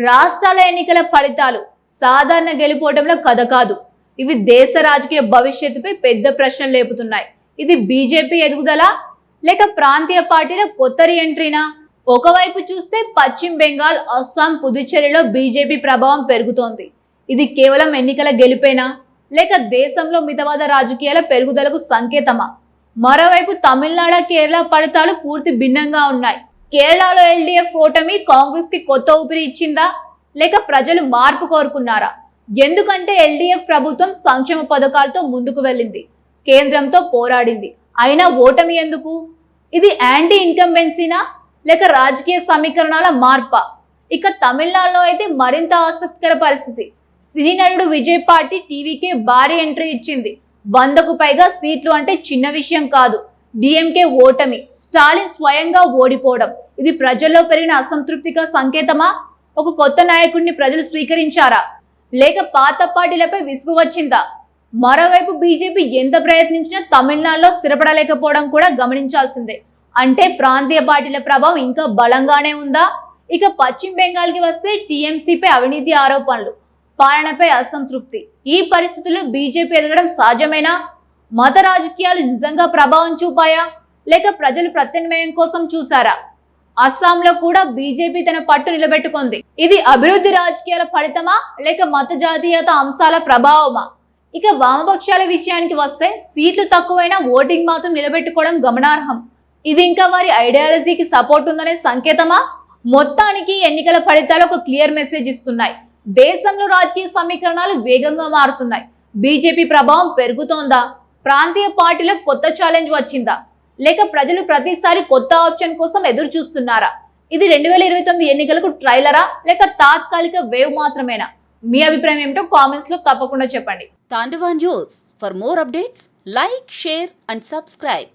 రాష్ట్రాల ఎన్నికల ఫలితాలు సాధారణ గెలుపోవడంలో కథ కాదు. ఇవి దేశ రాజకీయ భవిష్యత్తుపై పెద్ద ప్రశ్నలు లేపుతున్నాయి. ఇది బీజేపీ ఎదుగుదల లేక ప్రాంతీయ పార్టీల కొత్త రీఎంట్రీనా? ఒకవైపు చూస్తే పశ్చిమ బెంగాల్, అస్సాం, పుదుచ్చేరిలో బీజేపీ ప్రభావం పెరుగుతోంది. ఇది కేవలం ఎన్నికల గెలుపేనా లేక దేశంలో మితవాద రాజకీయాల పెరుగుదలకు సంకేతమా? మరోవైపు తమిళనాడు, కేరళ ఫలితాలు పూర్తి భిన్నంగా ఉన్నాయి. కేరళలో ఎల్డీఎఫ్ ఓటమి కాంగ్రెస్ కి కొత్త ఊపిరి ఇచ్చిందా లేక ప్రజలు మార్పు కోరుకున్నారా? ఎందుకంటే ఎల్డీఎఫ్ ప్రభుత్వం సంక్షేమ పథకాలతో ముందుకు వెళ్ళింది, కేంద్రంతో పోరాడింది. అయినా ఓటమి ఎందుకు? ఇది యాంటీ ఇన్కంబెన్సీనా లేక రాజకీయ సమీకరణాల మార్పా? ఇక తమిళనాడులో అయితే మరింత ఆసక్తికర పరిస్థితి. సినీ నటుడు విజయ్ పార్టీ టీవీకే భారీ ఎంట్రీ ఇచ్చింది. 100కు పైగా సీట్లు అంటే చిన్న విషయం కాదు. డిఎంకే ఓటమి, స్టాలిన్ స్వయంగా ఓడిపోవడం, ఇది ప్రజల్లో పెరిగిన అసంతృప్తిగా సంకేతమా? ఒక కొత్త నాయకుడిని ప్రజలు స్వీకరించారా లేక పాత పార్టీలపై విసుగు వచ్చిందా? మరోవైపు బీజేపీ ఎంత ప్రయత్నించినా తమిళనాడులో స్థిరపడలేకపోవడం కూడా గమనించాల్సిందే. అంటే ప్రాంతీయ పార్టీల ప్రభావం ఇంకా బలంగానే ఉందా? ఇక పశ్చిమ బెంగాల్కి వస్తే టీఎంసీపై అవినీతి ఆరోపణలు, పాలనపై అసంతృప్తి. ఈ పరిస్థితుల్లో బీజేపీ ఎదగడం సాధ్యమేనా? మత రాజకీయాలు నిజంగా ప్రభావం చూపాయా లేక ప్రజలు ప్రత్యామ్నాయం కోసం చూసారా? అస్సాంలో కూడా బీజేపీ తన పట్టు నిలబెట్టుకుంది. ఇది అభివృద్ధి రాజకీయాల ఫలితమా లేక మత జాతీయత అంశాల ప్రభావమా? ఇక వామపక్షాల విషయానికి వస్తే సీట్లు తక్కువైనా ఓటింగ్ మాత్రం నిలబెట్టుకోవడం గమనార్హం. ఇది ఇంకా వారి ఐడియాలజీకి సపోర్ట్ ఉందనే సంకేతమా? మొత్తానికి ఎన్నికల ఫలితాలు ఒక క్లియర్ మెసేజ్ ఇస్తున్నాయి. దేశంలో రాజకీయ సమీకరణాలు వేగంగా మారుతున్నాయి. బీజేపీ ప్రభావం పెరుగుతోందా? ప్రాంతీయ పార్టీలకు కొత్త ఛాలెంజ్ వచ్చిందా లేక ప్రజలు ప్రతిసారి కొత్త ఆప్షన్ కోసం ఎదురు చూస్తున్నారా? ఇది 2029 ఎన్నికలకు ట్రైలరా లేక తాత్కాలిక వేవ్ మాత్రమేనా? మీ అభిప్రాయం ఏమిటో కామెంట్స్ లో తప్పకుండా చెప్పండి. Tandava news. For more updates, like, share and subscribe.